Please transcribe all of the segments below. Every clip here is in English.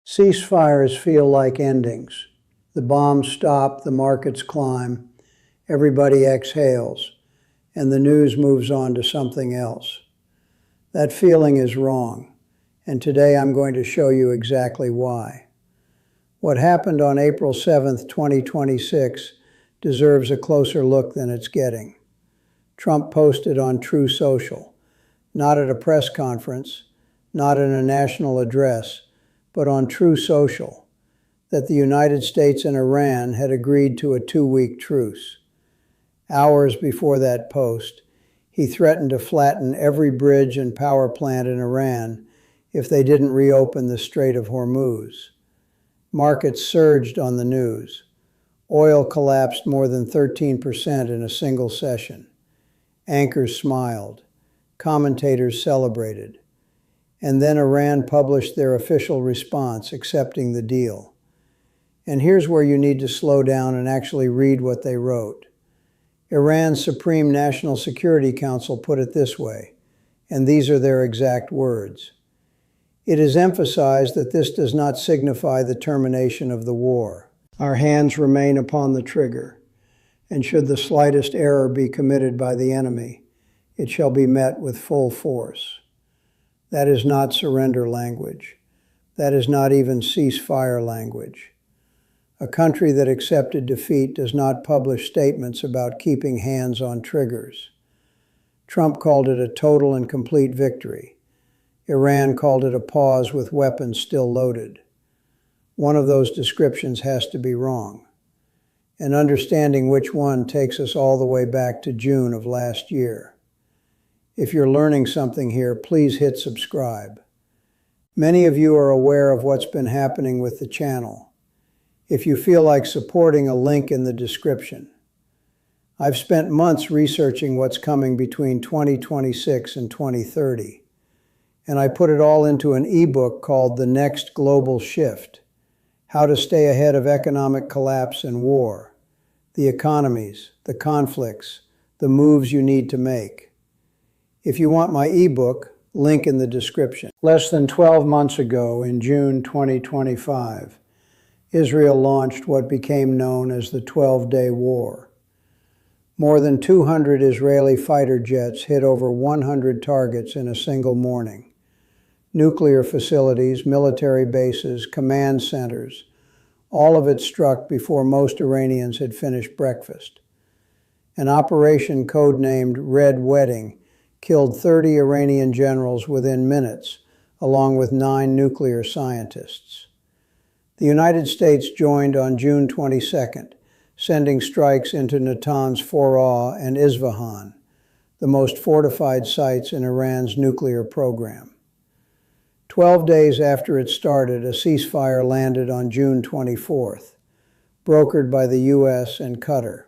Ceasefires feel like endings. The bombs stop, the markets climb, everybody exhales, and the news moves on to something else. That feeling is wrong, and today I'm going to show you exactly why. What happened on April 7th, 2026 deserves a closer look than it's getting. Trump posted on Truth Social, not at a press conference, not in a national address, but on Truth Social, that the United States and Iran had agreed to a 2-week truce. Hours before that post, he threatened to flatten every bridge and power plant in Iran if they didn't reopen the Strait of Hormuz. Markets surged on the news. Oil collapsed more than 13% in a single session. Anchors smiled. Commentators celebrated. And then Iran published their official response, accepting the deal. And here's where you need to slow down and actually read what they wrote. Iran's Supreme National Security Council put it this way, and these are their exact words. It is emphasized that this does not signify the termination of the war. Our hands remain upon the trigger, and should the slightest error be committed by the enemy, it shall be met with full force. That is not surrender language. That is not even ceasefire language. A country that accepted defeat does not publish statements about keeping hands on triggers. Trump called it a total and complete victory. Iran called it a pause with weapons still loaded. One of those descriptions has to be wrong. And understanding which one takes us all the way back to June of last year. If you're learning something here, please hit subscribe. Many of you are aware of what's been happening with the channel. If you feel like supporting, a link in the description. I've spent months researching what's coming between 2026 and 2030, and I put it all into an ebook called The Next Global Shift: How to Stay Ahead of Economic Collapse and War, the economies, the conflicts, the moves you need to make. If you want my ebook, link in the description. Less than 12 months ago, in June 2025, Israel launched what became known as the 12-Day War. More than 200 Israeli fighter jets hit over 100 targets in a single morning. Nuclear facilities, military bases, command centers, all of it struck before most Iranians had finished breakfast. An operation codenamed Red Wedding killed 30 Iranian generals within minutes, along with 9 nuclear scientists. The United States joined on June 22nd, sending strikes into Natanz, Foraa, and Isfahan, the most fortified sites in Iran's nuclear program. 12 days after it started, a ceasefire landed on June 24th, brokered by the U.S. and Qatar.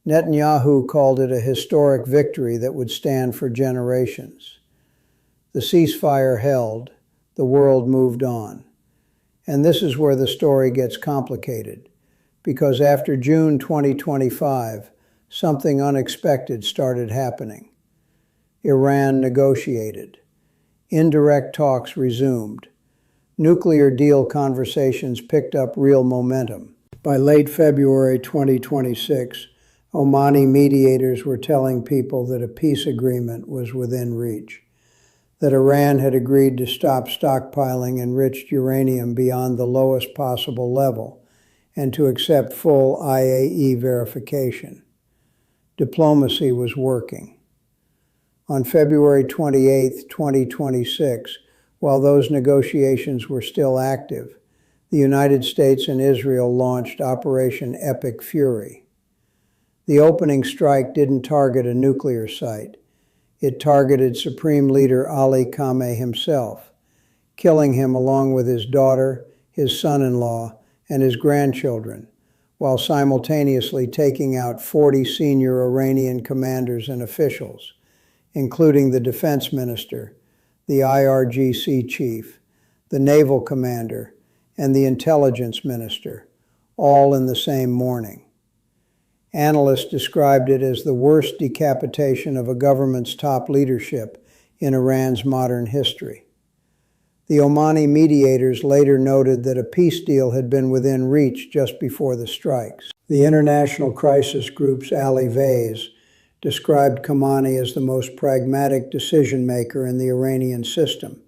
Netanyahu called it a historic victory that would stand for generations. The ceasefire held, the world moved on. And this is where the story gets complicated, because after June 2025, something unexpected started happening. Iran negotiated. Indirect talks resumed. Nuclear deal conversations picked up real momentum. By late February 2026, Omani mediators were telling people that a peace agreement was within reach, that Iran had agreed to stop stockpiling enriched uranium beyond the lowest possible level and to accept full IAEA verification. Diplomacy was working. On February 28, 2026, while those negotiations were still active, the United States and Israel launched Operation Epic Fury. The opening strike didn't target a nuclear site. It targeted Supreme Leader Ali Khamenei himself, killing him along with his daughter, his son-in-law, and his grandchildren, while simultaneously taking out 40 senior Iranian commanders and officials, including the defense minister, the IRGC chief, the naval commander, and the intelligence minister, all in the same morning. Analysts described it as the worst decapitation of a government's top leadership in Iran's modern history. The Omani mediators later noted that a peace deal had been within reach just before the strikes. The International Crisis Group's Ali Vaiz described Khamenei as the most pragmatic decision-maker in the Iranian system,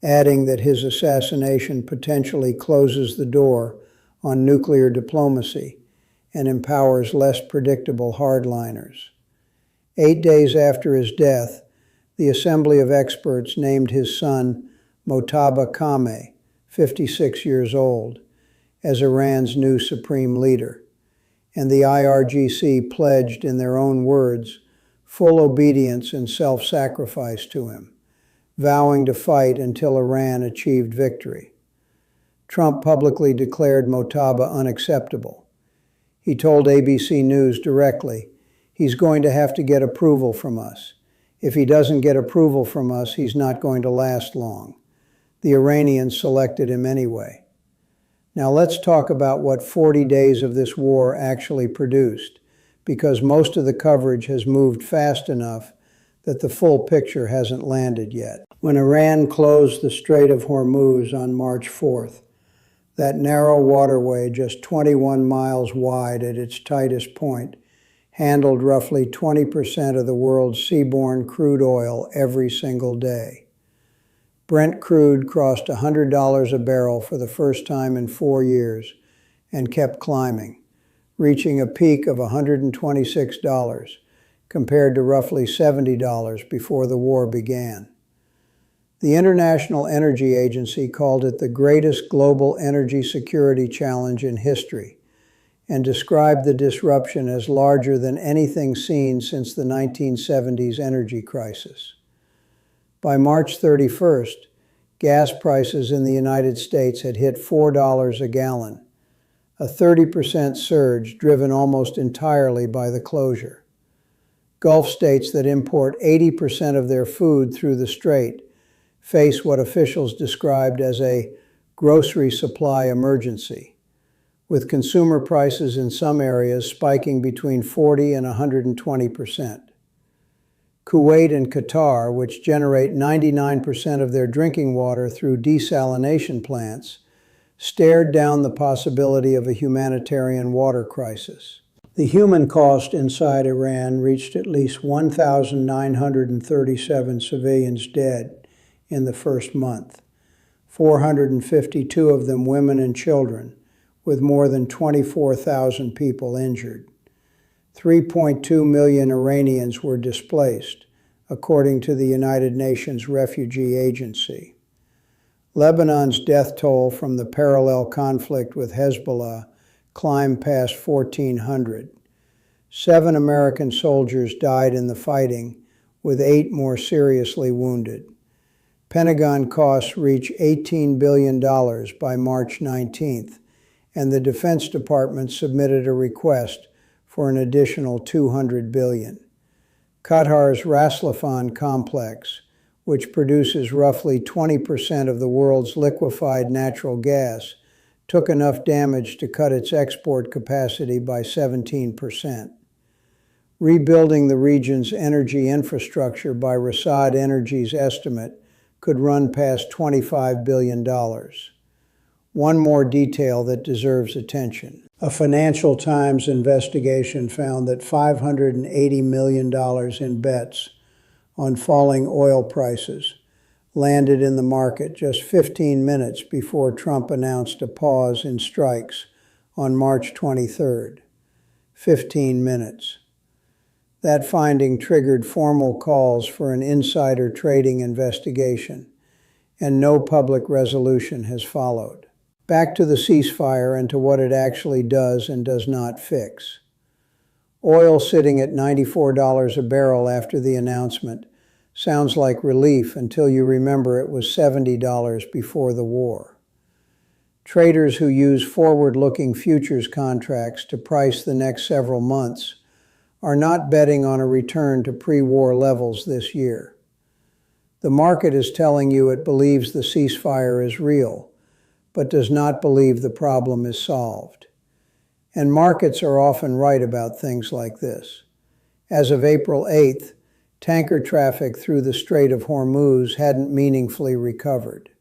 adding that his assassination potentially closes the door on nuclear diplomacy and empowers less predictable hardliners. 8 days after his death, the Assembly of Experts named his son Mojtaba Khamenei, 56 years old, as Iran's new supreme leader, and the IRGC pledged, in their own words, full obedience and self-sacrifice to him, vowing to fight until Iran achieved victory. Trump publicly declared Mojtaba unacceptable. He told ABC News directly, "He's going to have to get approval from us. If he doesn't get approval from us, he's not going to last long." The Iranians selected him anyway. Now let's talk about what 40 days of this war actually produced, because most of the coverage has moved fast enough that the full picture hasn't landed yet. When Iran closed the Strait of Hormuz on March 4th, that narrow waterway, just 21 miles wide at its tightest point, handled roughly 20% of the world's seaborne crude oil every single day. Brent crude crossed $100 a barrel for the first time in 4 years and kept climbing, reaching a peak of $126, compared to roughly $70 before the war began. The International Energy Agency called it the greatest global energy security challenge in history and described the disruption as larger than anything seen since the 1970s energy crisis. By March 31st, gas prices in the United States had hit $4 a gallon, a 30% surge driven almost entirely by the closure. Gulf states that import 80% of their food through the strait face what officials described as a grocery supply emergency, with consumer prices in some areas spiking between 40 and 120%. Kuwait and Qatar, which generate 99% of their drinking water through desalination plants, stared down the possibility of a humanitarian water crisis. The human cost inside Iran reached at least 1,937 civilians dead in the first month, 452 of them women and children, with more than 24,000 people injured. 3.2 million Iranians were displaced, according to the United Nations Refugee Agency. Lebanon's death toll from the parallel conflict with Hezbollah climbed past 1,400. 7 American soldiers died in the fighting, with 8 more seriously wounded. Pentagon costs reach $18 billion by March 19th, and the Defense Department submitted a request for an additional $200 billion. Qatar's Ras Laffan complex, which produces roughly 20% of the world's liquefied natural gas, took enough damage to cut its export capacity by 17%. Rebuilding the region's energy infrastructure by Riyadh Energy's estimate could run past $25 billion. One more detail that deserves attention. A Financial Times investigation found that $580 million in bets on falling oil prices landed in the market just 15 minutes before Trump announced a pause in strikes on March 23rd. 15 minutes. That finding triggered formal calls for an insider trading investigation, and no public resolution has followed. Back to the ceasefire and to what it actually does and does not fix. Oil sitting at $94 a barrel after the announcement sounds like relief until you remember it was $70 before the war. Traders who use forward-looking futures contracts to price the next several months are not betting on a return to pre-war levels this year. The market is telling you it believes the ceasefire is real, but does not believe the problem is solved. And markets are often right about things like this. As of April 8th, tanker traffic through the Strait of Hormuz hadn't meaningfully recovered.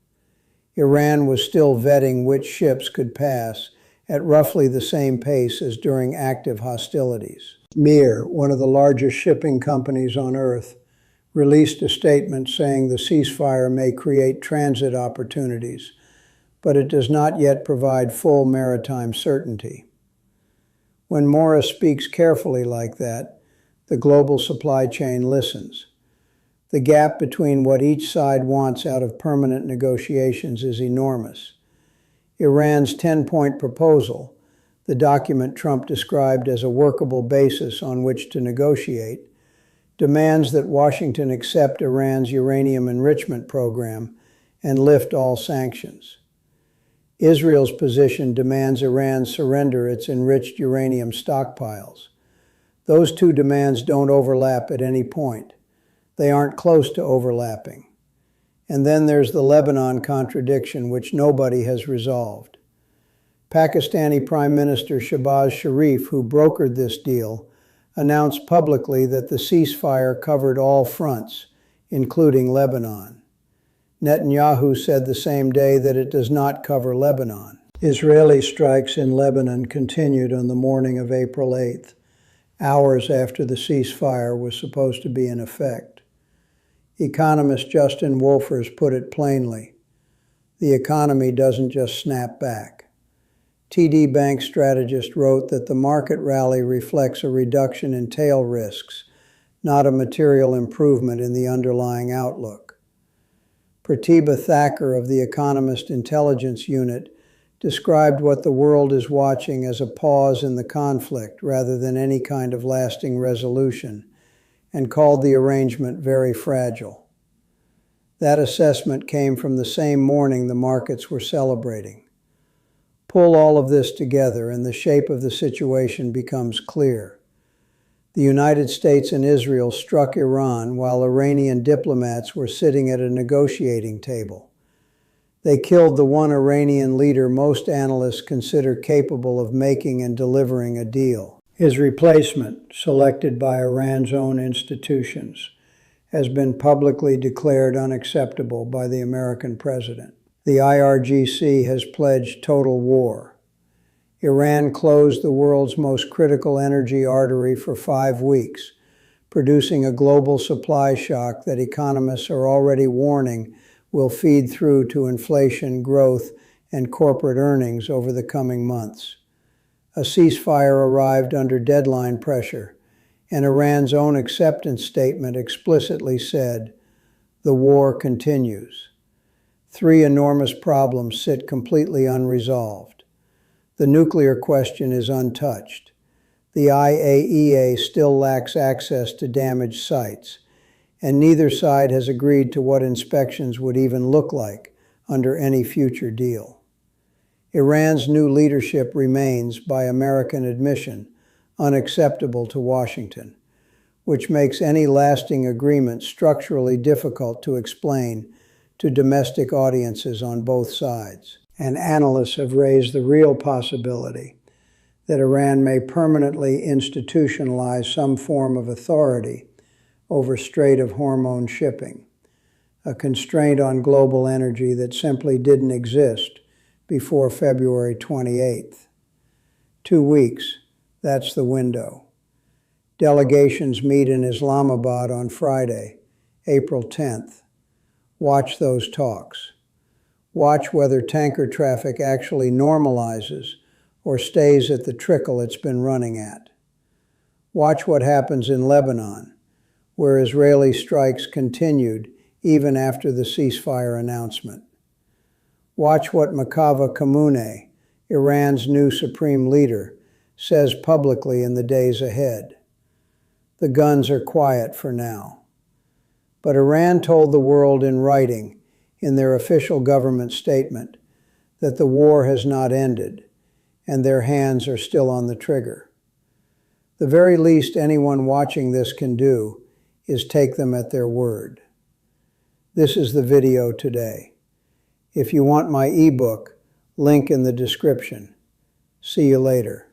Iran was still vetting which ships could pass at roughly the same pace as during active hostilities. Mir, one of the largest shipping companies on Earth, released a statement saying the ceasefire may create transit opportunities, but it does not yet provide full maritime certainty. When Morris speaks carefully like that, the global supply chain listens. The gap between what each side wants out of permanent negotiations is enormous. Iran's 10-point proposal, the document Trump described as a workable basis on which to negotiate, demands that Washington accept Iran's uranium enrichment program and lift all sanctions. Israel's position demands Iran surrender its enriched uranium stockpiles. Those two demands don't overlap at any point. They aren't close to overlapping. And then there's the Lebanon contradiction, which nobody has resolved. Pakistani Prime Minister Shehbaz Sharif, who brokered this deal, announced publicly that the ceasefire covered all fronts, including Lebanon. Netanyahu said the same day that it does not cover Lebanon. Israeli strikes in Lebanon continued on the morning of April 8th, hours after the ceasefire was supposed to be in effect. Economist Justin Wolfers put it plainly: the economy doesn't just snap back. TD Bank strategist wrote that the market rally reflects a reduction in tail risks, not a material improvement in the underlying outlook. Pratibha Thakur of the Economist Intelligence Unit described what the world is watching as a pause in the conflict rather than any kind of lasting resolution, and called the arrangement very fragile. That assessment came from the same morning the markets were celebrating. Pull all of this together and the shape of the situation becomes clear. The United States and Israel struck Iran while Iranian diplomats were sitting at a negotiating table. They killed the one Iranian leader most analysts consider capable of making and delivering a deal. His replacement, selected by Iran's own institutions, has been publicly declared unacceptable by the American president. The IRGC has pledged total war. Iran closed the world's most critical energy artery for 5 weeks, producing a global supply shock that economists are already warning will feed through to inflation, growth, and corporate earnings over the coming months. A ceasefire arrived under deadline pressure, and Iran's own acceptance statement explicitly said, "The war continues." 3 enormous problems sit completely unresolved. The nuclear question is untouched. The IAEA still lacks access to damaged sites, and neither side has agreed to what inspections would even look like under any future deal. Iran's new leadership remains, by American admission, unacceptable to Washington, which makes any lasting agreement structurally difficult to explain to domestic audiences on both sides. And analysts have raised the real possibility that Iran may permanently institutionalize some form of authority over Strait of Hormuz shipping, a constraint on global energy that simply didn't exist before February 28th. 2 weeks, that's the window. Delegations meet in Islamabad on Friday, April 10th. Watch those talks. Watch whether tanker traffic actually normalizes or stays at the trickle it's been running at. Watch what happens in Lebanon, where Israeli strikes continued even after the ceasefire announcement. Watch what Makava Kamouneh, Iran's new supreme leader, says publicly in the days ahead. The guns are quiet for now. But Iran told the world in writing, in their official government statement, that the war has not ended, and their hands are still on the trigger. The very least anyone watching this can do is take them at their word. This is the video today. If you want my ebook, link in the description. See you later.